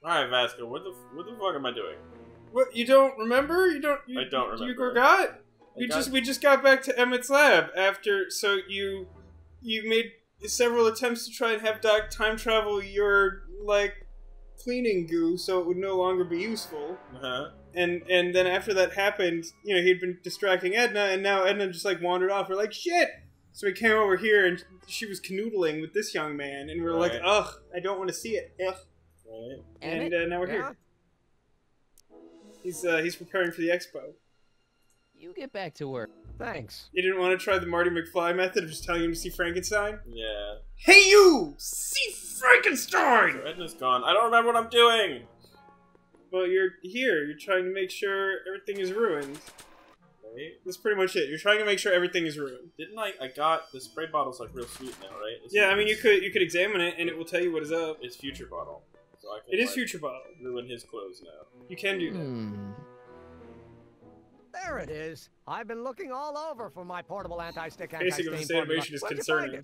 Alright, Vasco, what the fuck am I doing? What, you don't remember? I don't remember. You forgot? We just got back to Emmett's lab after, so you made several attempts to try and have Doc time travel your, like, cleaning goo so it would no longer be useful. Uh-huh. And then after that happened, you know, he'd been distracting Edna, and now Edna just, like, wandered off. We're like, shit! So we came over here, and she was canoodling with this young man, and we were like, ugh, I don't want to see it. Ugh. Right. And now we're here. He's preparing for the expo. You get back to work. Thanks. You didn't want to try the Marty McFly method of just telling him to see Frankenstein? Yeah. Hey you! See Frankenstein! So Edna's gone. I don't remember what I'm doing! Well, you're here. You're trying to make sure everything is ruined. Right? That's pretty much it. You're trying to make sure everything is ruined. Didn't I got the spray bottle's like real sweet now, right? Yeah, I mean you could examine it and it will tell you what is up. It's future bottle. So I can, it is future bottle. Ruin his clothes now. You can do that. There it is. I've been looking all over for my portable anti-stick Basic of this animation is concerning.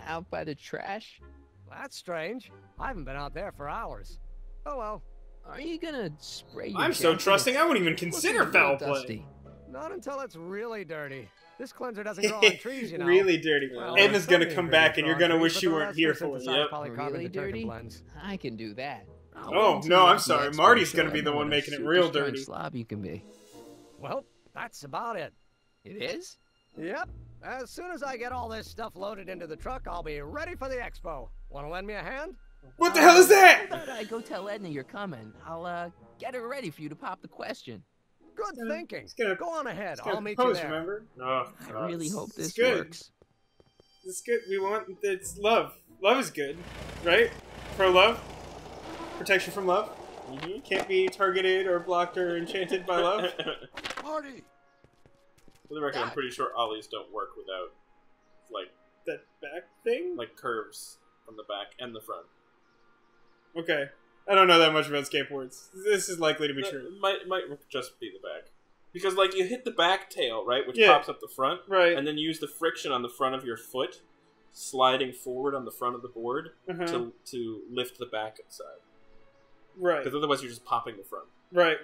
Out by the trash? That's strange. I haven't been out there for hours. Oh well. Are you gonna spray your I'm so trusting I wouldn't even consider foul play. Not until it's really dirty. This cleanser doesn't grow on trees, you know. Really dirty. Well, Edna's gonna come back and you're gonna wish you weren't here for it. Yep. Really dirty? I can do that. Oh, no, I'm sorry. Marty's gonna be the one making it real dirty. Slob you can be. Well, that's about it. It is? Yep. As soon as I get all this stuff loaded into the truck, I'll be ready for the expo. Want to lend me a hand? What the hell is that? How about I go tell Edna you're coming? I'll, get her ready for you to pop the question. Good thinking. Go on ahead. I'll meet you there. Remember? Oh, I really hope this good. works. It's good. It's love. Love is good, right? Pro love? Protection from love? Mm-hmm. Can't be targeted or blocked or enchanted by love? Marty! For the record, I'm pretty sure ollies don't work without, like... that back thing? Like curves from the back and the front. Okay. I don't know that much about skateboards. This is likely to be true. Might just be the back. Because, like, you hit the back tail, right? Which pops up the front. Right. And then you use the friction on the front of your foot, sliding forward on the front of the board, to lift the back side. Right. Because otherwise you're just popping the front. Right.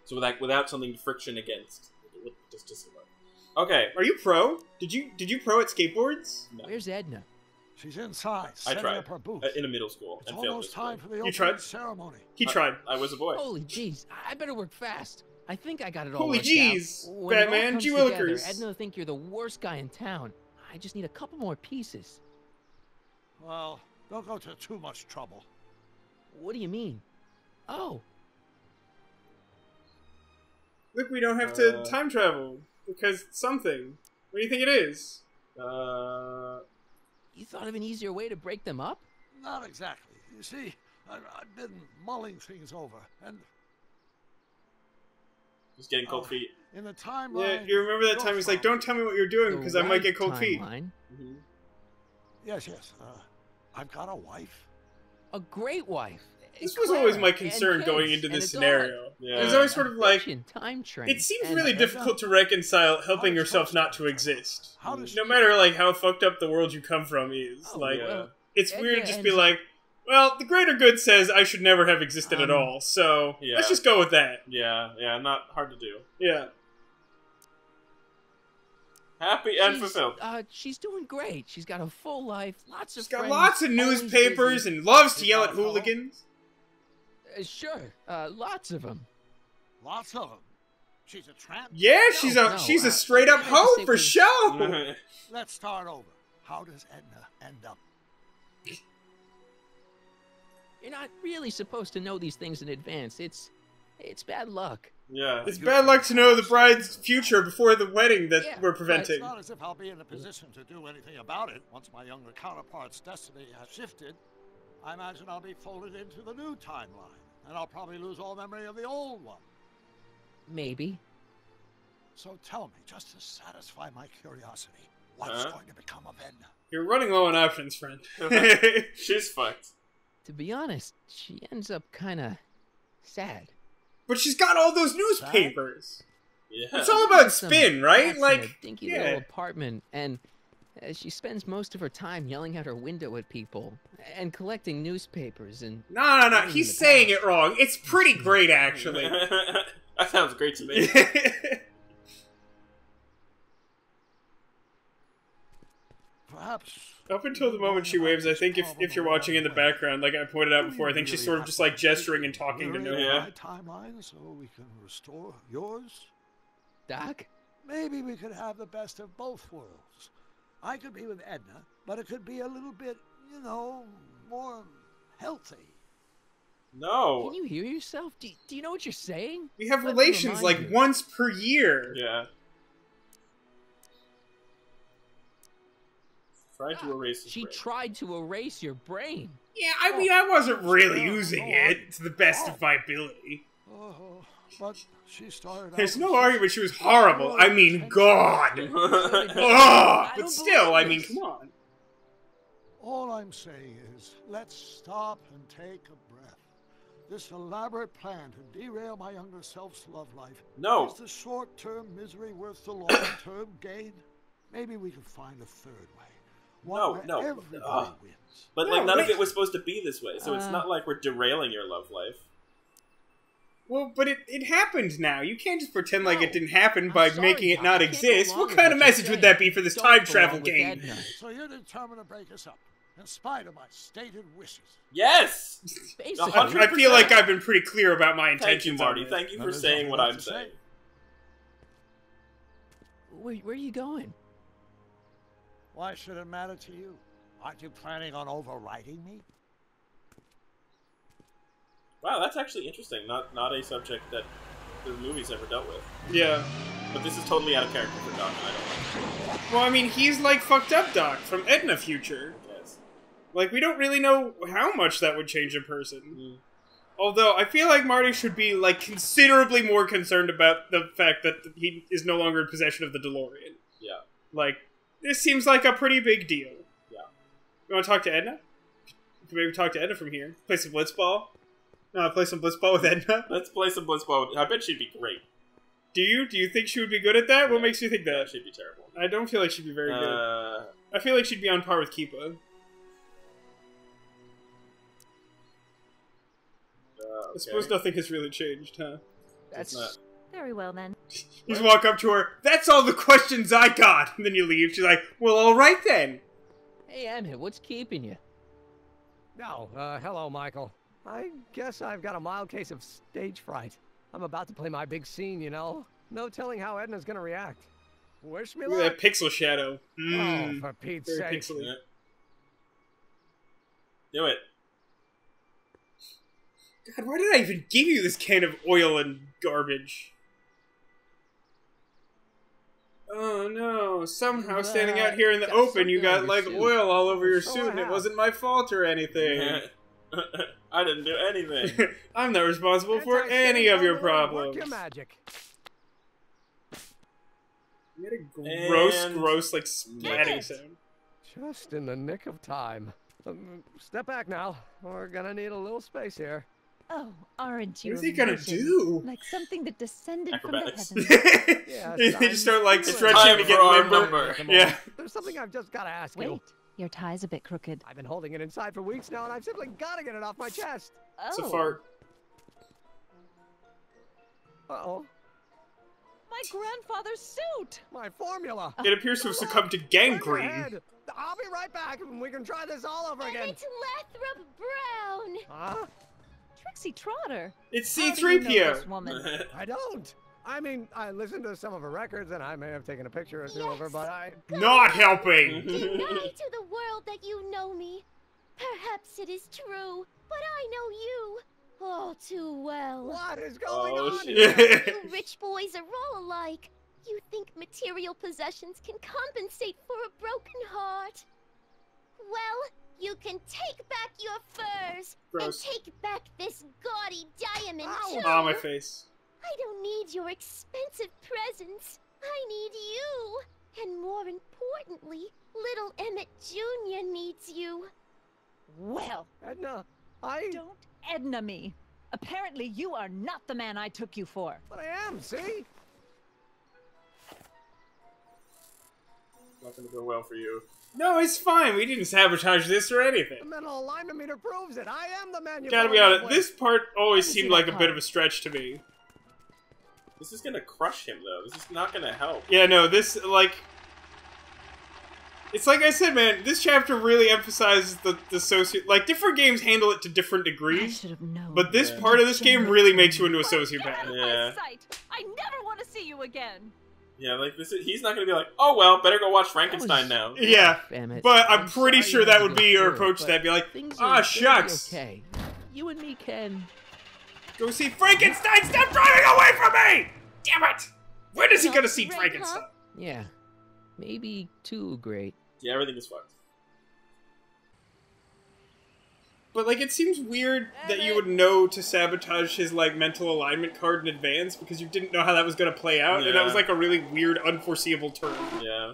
So without something to friction against, it just doesn't work. Okay. Are you pro? Did you pro at skateboards? No. Where's Edna? She's inside, I tried. up her booth. In a middle school. It's and failed almost time for the You tried? opening ceremony. He tried. I was a boy. Holy jeez, I better work fast. I think I got it all Holy worked jeez, out. When it all Batman, comes G. together, Willikers. Edna will think you're the worst guy in town. I just need a couple more pieces. Well, don't go to too much trouble. What do you mean? Oh. Look, we don't have to time travel. Because something. What do you think it is? You thought of an easier way to break them up? Not exactly. You see, I've been mulling things over, and... Just getting cold feet. In the timeline... Yeah, you remember that time he's like, don't tell me what you're doing, because I might get cold feet. Mm-hmm. Yes. I've got a wife. A great wife. This was always my concern going into this scenario. Yeah. It was always sort of like, time train. it seems really difficult to reconcile helping yourself not to exist. How does No matter like how fucked up the world you come from is. It's weird to just be like, well, the greater good says I should never have existed at all, so let's just go with that. Yeah, not hard to do. Yeah. Happy and fulfilled. She's doing great. She's got a full life, lots of She's got friends, lots of newspapers and loves to yell at hooligans. Sure, lots of them. Lots of them. She's a tramp? Yeah, she's a straight up hoe for show. Let's start over. How does Edna end up? You're not really supposed to know these things in advance. It's bad luck. Yeah. It's bad luck to know the bride's future before the wedding that we're preventing. It's not as if I'll be in a position to do anything about it once my younger counterpart's destiny has shifted. I imagine I'll be folded into the new timeline, and I'll probably lose all memory of the old one. Maybe. So tell me, just to satisfy my curiosity, what's going to become of Edna? You're running low on options, friend. She's fucked. To be honest, she ends up kind of sad. But she's got all those newspapers. Yeah. It's all about spin, right? In Like, a dinky little apartment, and She spends most of her time yelling out her window at people and collecting newspapers and... No. He's saying it wrong. It's pretty great, actually. That sounds great to me. Perhaps. Up until the moment she waves, I think if you're watching in the background, like I pointed out before, I think she's sort of just like gesturing and talking to no one. My timeline so we can restore yours. Doc? Maybe we could have the best of both worlds. I could be with Edna, but it could be a little bit, you know, more healthy. No. Can you hear yourself? Do you know what you're saying? We have relations like once per year. Yeah. Tried to erase his brain. She tried to erase your brain. Yeah, I mean, I wasn't really using it to the best of my ability. Oh, but she started. There's no argument she was horrible. I mean, God. Oh, but still, I mean, come on. All I'm saying is, let's stop and take a breath. This elaborate plan to derail my younger self's love life. No. Is the short-term misery worth the long-term gain? Maybe we can find a third way. No. Everybody wins. But like none of it was supposed to be this way, so it's not like we're derailing your love life. Well, but it happened now. You can't just pretend like it didn't happen by making it not exist. What kind of message would that be for this time travel game? So you're determined to break us up, in spite of my stated wishes. Yes! I feel like I've been pretty clear about my intentions. Thank you, Marty. Thank you for saying what I'm saying. Where are you going? Why should it matter to you? Aren't you planning on overriding me? Wow, that's actually interesting. Not a subject that the movie's ever dealt with. Yeah. But this is totally out of character for Doc, and I don't like it. Well, I mean, he's like fucked up Doc from Edna Future. Yes. Like, we don't really know how much that would change a person. Although, I feel like Marty should be, like, considerably more concerned about the fact that he is no longer in possession of the Delorean. Yeah. Like, this seems like a pretty big deal. Yeah. You want to talk to Edna? We can maybe talk to Edna from here. Play some Blitzball? Play some Blitzball with Edna? Let's play some Blitzball. I bet she'd be great. Do you? Do you think she would be good at that? Yeah. What makes you think that? Yeah, she'd be terrible. I don't feel like she'd be very good. I feel like she'd be on par with Keepa. Okay. I suppose nothing has really changed, huh? That's... Very well, then. You just walk up to her, that's all the questions I got! And then you leave. She's like, well, alright then. Hey, Emmett, what's keeping you? No, hello, Michael. I guess I've got a mild case of stage fright. I'm about to play my big scene, you know? No telling how Edna's gonna react. Wish me luck. That pixel shadow. Oh, for Pete's sake. Pixely. Do it. God, why did I even give you this can of oil and garbage? Oh no, somehow standing out here in the open you got like oil all over your suit and it wasn't my fault or anything. I didn't do anything. I'm not responsible for any of your problems. Work your magic. You had a gross, like, splatting sound. Just in the nick of time. Step back now. We're gonna need a little space here. Oh, aren't you? What is he gonna do? Like something that descended Acrobatics. from the heavens. Yes, you just start, like, it's stretching to get limber. Yeah. There's something I've just gotta ask you. Wait, your tie's a bit crooked. I've been holding it inside for weeks now, and I've simply gotta get it off my chest. Oh. It's a fart. Uh-oh. My grandfather's suit! My formula! It appears to have succumbed to gangrene. I'll be right back, and we can try this all over again. It's Lathrop Brown! Huh? Trixie Trotter. It's How do you know C-3PO. this woman? I don't. I mean, I listened to some of her records, and I may have taken a picture or two of her, but I... Not helping! Deny to the world that you know me. Perhaps it is true, but I know you all too well. What is going on shit. here? You rich boys are all alike. You think material possessions can compensate for a broken heart. Well, you can take back your furs Gross. and take back this gaudy diamond too. Oh, my face. I don't need your expensive presents. I need you. And more importantly, little Emmet Jr. needs you. Well, Edna, don't Edna me. Apparently you are not the man I took you for. But I am, see? not gonna go well for you. No, it's fine. We didn't sabotage this or anything. The mental alignment meter proves it. I am the man you Gotta be honest, this part always seemed like a bit of a stretch to me. This is gonna crush him, though. This is not gonna help. Yeah, no, this, like... It's like I said, man, this chapter really emphasizes the like, different games handle it to different degrees, but this part of this game really makes you into a sociopath. Yeah. I never want to see you again. Yeah, like, he's not gonna be like, oh, well, better go watch Frankenstein now. Yeah, but I'm pretty sure that would be your approach to that. Be like, ah, shucks. Okay. You and me can... Go see Frankenstein! Stop driving away from me! Damn it! When is he gonna see Frankenstein? Yeah. Maybe too great. Yeah, everything is fucked. But, like, it seems weird that you would know to sabotage his, like, mental alignment card in advance because you didn't know how that was gonna play out, and that was, like, a really weird, unforeseeable turn. Yeah.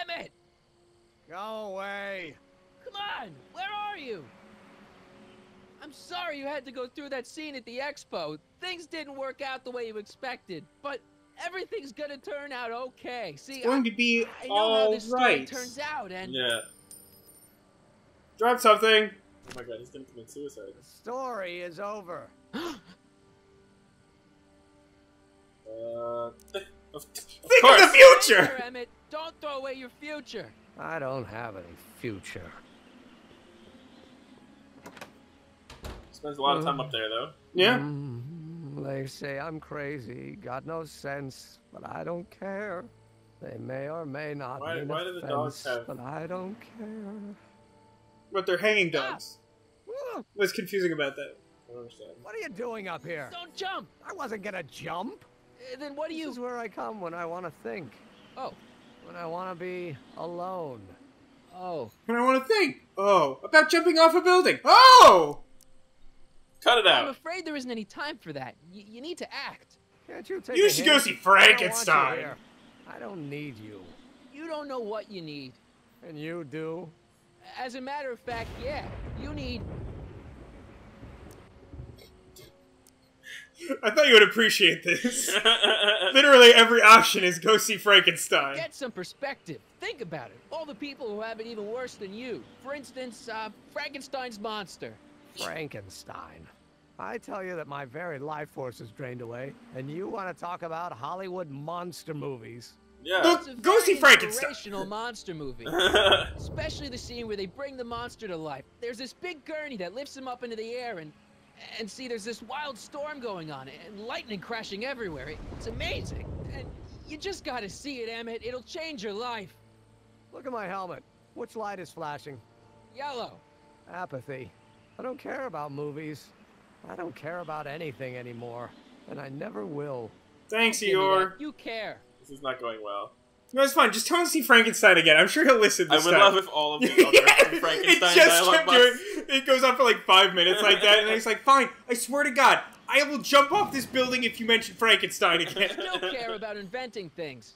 Emmet! Go away! Come on! Where are you? I'm sorry you had to go through that scene at the expo. Things didn't work out the way you expected, but everything's gonna turn out okay. See, it's going to be I know how this story alright. turns out, and... Yeah. Drop something! Oh my god, he's gonna commit suicide. The story is over. Think of the future! Here, Emmet, don't throw away your future. I don't have any future. Spends a lot of time up there, though. Yeah? They say I'm crazy, got no sense, but I don't care. They may or may not mean why do the dogs have... but I don't care. But they're hanging dogs. What's confusing about that? I don't understand. What are you doing up here? Don't jump! I wasn't gonna jump. Then what do you... This is where I come when I want to think. Oh. When I want to be alone. Oh. When I want to think. Oh. About jumping off a building. Oh! Cut it out. I'm afraid there isn't any time for that. You need to act. Can't you take You a should hint? go see Frankenstein. I don't need you. You don't know what you need. And you do? As a matter of fact, yeah. You need... I thought you would appreciate this. Literally every option is go see Frankenstein. Get some perspective. Think about it. All the people who have it even worse than you. For instance, Frankenstein's monster. Frankenstein. I tell you that my very life force is drained away, and you want to talk about Hollywood monster movies. Yeah. Look, go see Frankenstein. It's a very inspirational monster movie. Especially the scene where they bring the monster to life. There's this big gurney that lifts him up into the air, and see, there's this wild storm going on, and lightning crashing everywhere. It's amazing. And you just gotta see it, Emmet. It'll change your life. Look at my helmet. Which light is flashing? Yellow. Apathy. I don't care about movies. I don't care about anything anymore. And I never will. Thanks, Eeyore. You care. This is not going well. No, it's fine. Just tell him to see Frankenstein again. I'm sure he'll listen this I would time. love if all of the other Frankenstein dialogue it goes on for like 5 minutes like that, and then he's like, fine, I swear to God, I will jump off this building if you mention Frankenstein again. I still care about inventing things.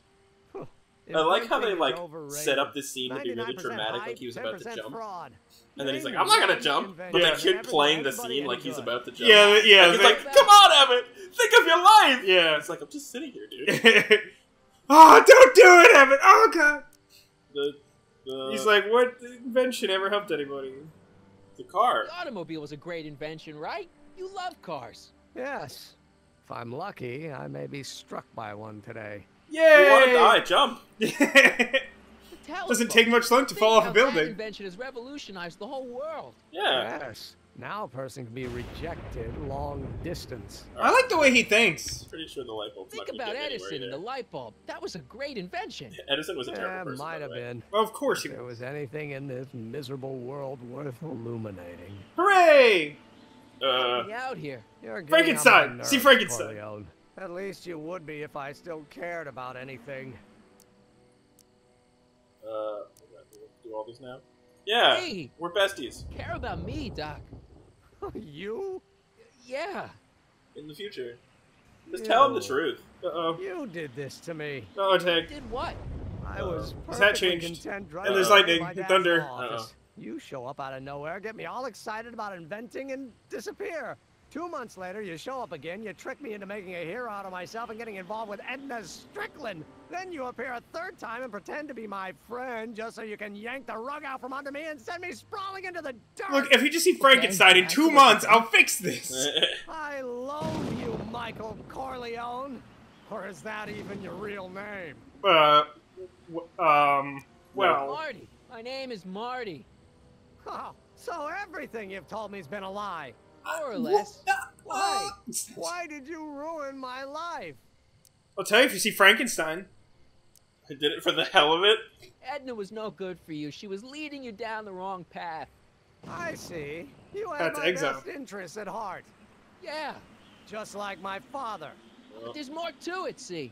I like how they, like, set up this scene to be really dramatic, like he was about to jump. Fraud. And then he's like, I'm not gonna jump. But they keep playing the scene like he's about to jump. Yeah, yeah. Like, he's like, come on, Emmet! Think of your life! Yeah. It's like, I'm just sitting here, dude. Oh, don't do it, Emmet! Oh, God! He's like, what invention ever helped anybody? The car. The automobile was a great invention, right? You love cars. Yes. If I'm lucky, I may be struck by one today. Yay! You want to die? Jump! Doesn't take much long to fall off a building. That invention has revolutionized the whole world. Yeah. Yes. Now a person can be rejected long distance. I like the way he thinks. Pretty sure the light bulb's Think not gonna about get Edison and the anywhere light bulb. That was a great invention. Edison was a terrible person. Might have been. Well, of course he was. If there was anything in this miserable world worth illuminating. Hooray! Out here. You're Frankenstein! See Frankenstein! Corleone. At least you would be if I still cared about anything. Do all this now? Yeah, hey, we're besties. Care about me, Doc. You? Yeah. In the future. Just tell him the truth. Uh-oh. You did this to me. Uh-oh, Tag. Did what? I was perfectly content and there's lightning, thunder. You show up out of nowhere, get me all excited about inventing and disappear. 2 months later, you show up again, you trick me into making a hero out of myself and getting involved with Edna Strickland. Then you appear a third time and pretend to be my friend just so you can yank the rug out from under me and send me sprawling into the dirt. Look, if you just see Frankenstein in 2 months, I'll fix this. I loathe you, Michael Corleone. Or is that even your real name? Well... Marty. My name is Marty. Oh, so everything you've told me's been a lie. More or less. Why? Why did you ruin my life? I'll tell you if you see Frankenstein. I did it for the hell of it. Edna was no good for you. She was leading you down the wrong path. I see. You had That's my exile. best interests at heart. Yeah. Just like my father. But there's more to it, see.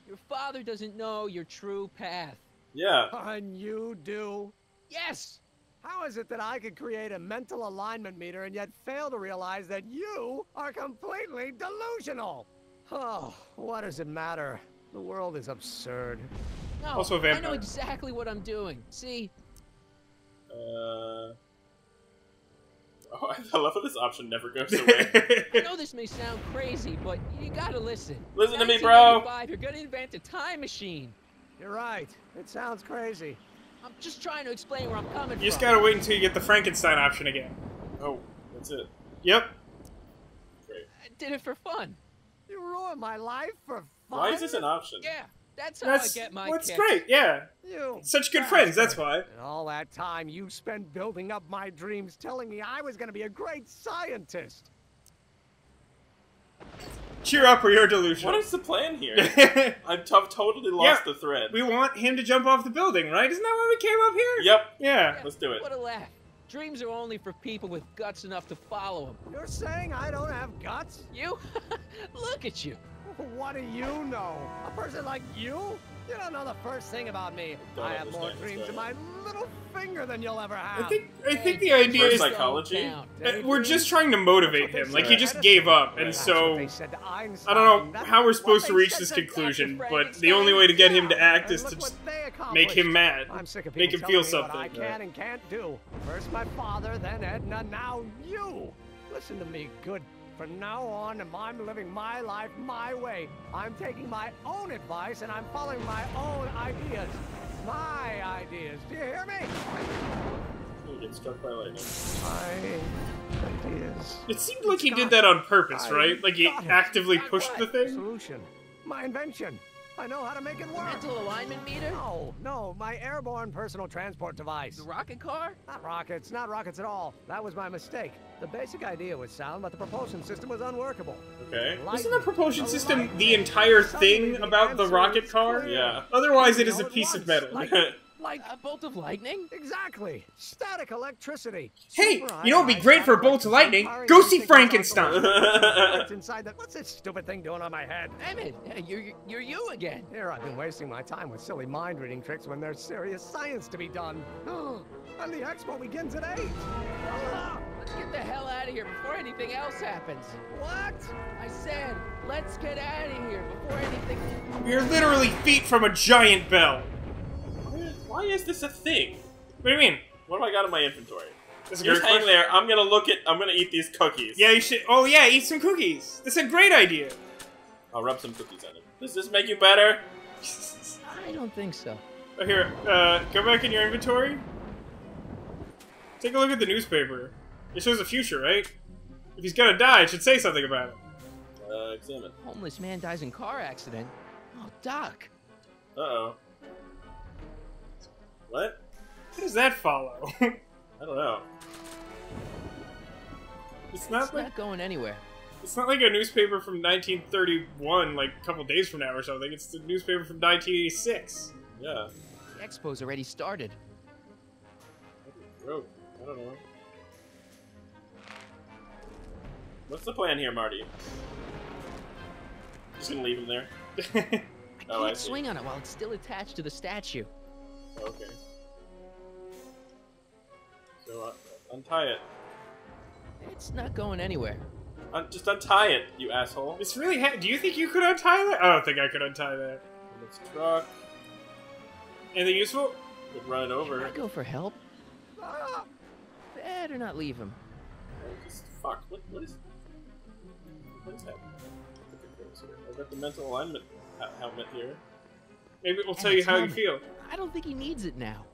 Your father doesn't know your true path. Yeah. And you do? Yes! How is it that I could create a mental alignment meter and yet fail to realize that you are completely delusional? Oh, what does it matter? The world is absurd. No, Also a I vampire. know exactly what I'm doing. See? Oh, I love how this option never goes away. I know this may sound crazy, but you gotta listen. Listen to me, bro. 1985, you're gonna invent a time machine. You're right. It sounds crazy. I'm just trying to explain where I'm coming from. You just gotta wait until you get the Frankenstein option again. Oh, that's it. Yep. Great. I did it for fun. You ruined my life for fun? Why is this an option? Yeah, that's how I get my That's kicks. great, yeah. You Such good friends, that's why. And all that time you spent building up my dreams, telling me I was going to be a great scientist. Cheer up or you're delusional. What is the plan here? I've totally lost the thread. We want him to jump off the building, right? Isn't that why we came up here? Yep. Yeah. Let's do it. What a laugh. Dreams are only for people with guts enough to follow them. You're saying I don't have guts? You? Look at you. What do you know? A person like you? You don't know the first thing about me. Don't I have more understand dreams what's in going my little finger than you'll ever have. I think the idea First is psychology? we're just trying to motivate him. Like, he just gave up, and so I don't know how we're supposed to reach this conclusion, but the only way to get him to act is to just make him mad. Make him feel something. What I can and can't do. First my father, then Edna, now you. Listen to me, good. From now on, I'm living my life my way. I'm taking my own advice and I'm following my own ideas. My ideas. Do you hear me? You get struck by lightning. My ideas. It seemed like he did that on purpose, right? Like he actively pushed the thing? Solution. My invention. I know how to make it work. Mental alignment meter? No, my airborne personal transport device. The rocket car? Not rockets at all. That was my mistake. The basic idea was sound, but the propulsion system was unworkable. Okay. Isn't the propulsion system the entire thing about the rocket car? Yeah. Otherwise it is a piece of metal. Like a bolt of lightning? Exactly. Static electricity. Hey, you know what'd be great for a bolt of lightning? Go see Frankenstein! What's this stupid thing doing on my head? Emmett, you're you again. Here I've been wasting my time with silly mind-reading tricks when there's serious science to be done. And the expo begins at 8. Let's get the hell out of here before anything else happens. What? I said, let's get out of here before anything... You're literally feet from a giant bell. Why is this a thing? What do you mean? What have I got in my inventory? That's a Just great hang question. there. I'm gonna eat these cookies. Yeah, you should. Oh yeah, eat some cookies. That's a great idea. I'll rub some cookies on it. Does this make you better? I don't think so. Oh, here, go back in your inventory. Take a look at the newspaper. It shows the future, right? If he's gonna die, it should say something about it. Examine. Homeless man dies in car accident. Oh, Doc. Uh-oh. What? How does that follow? I don't know. It's not going anywhere. It's not like a newspaper from 1931, like a couple days from now or something. It's the newspaper from 1986. Yeah. The expo's already started. Rope. I don't know. What's the plan here, Marty? Just gonna leave him there? I I can't see. swing on it while it's still attached to the statue. Okay. So, untie it. It's not going anywhere. Just untie it, you asshole. It's really do you think you could untie that? I don't think I could untie that. It's truck. Anything useful? Could run it over. Can I go for help? Better not leave him. Just fuck. What is happening? I've got the mental alignment helmet here. Maybe it will tell you how you feel. I don't think he needs it now.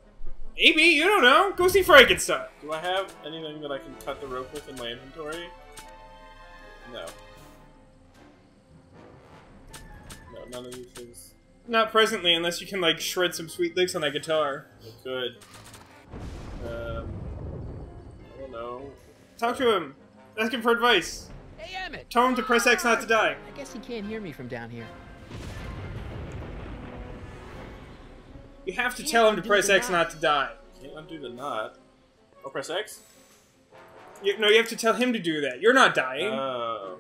Maybe, you don't know. Go see Frankenstein. Do I have anything that I can cut the rope with in my inventory? No. No, none of these things. Not presently, unless you can, like, shred some sweet licks on that guitar. I could. I don't know. Talk to him. Ask him for advice. Hey, Emmet! Tell him to press X not to die. I guess he can't hear me from down here. You have to tell him to press X not to die. Can't undo the knot. Oh, press X? No, you have to tell him to do that. You're not dying. Oh.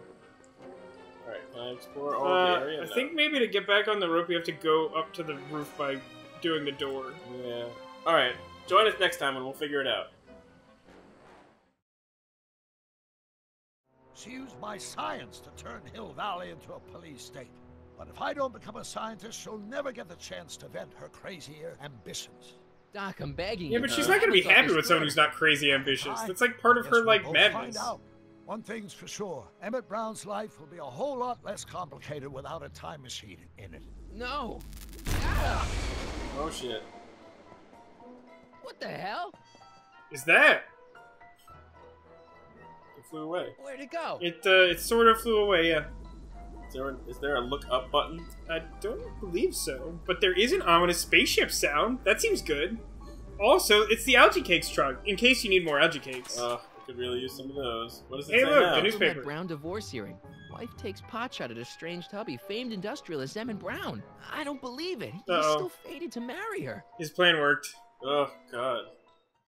Alright, can I explore all of the area? I think maybe to get back on the rope, you have to go up to the roof by doing the door. Yeah. Alright, join us next time and we'll figure it out. She used my science to turn Hill Valley into a police state. But if I don't become a scientist, she'll never get the chance to vent her crazy ambitions. Doc, I'm begging you. Yeah, but she's not going to be happy with someone who's not crazy ambitious. That's like part of her, like, madness. Find out. One thing's for sure. Emmet Brown's life will be a whole lot less complicated without a time machine in it. No. Oh, shit. What the hell? Is that? It flew away. Where'd it go? It sort of flew away, yeah. Is there a look up button? I don't believe so, but there is an ominous spaceship sound. That seems good. Also, it's the algae cakes truck, in case you need more algae cakes. I could really use some of those. What does it hey, say look, now? the newspaper. Emmet Brown divorce hearing. Wife takes potshot at estranged hubby, famed industrialist Emmet Brown. I don't believe it. He's still fated to marry her. His plan worked. Oh, God.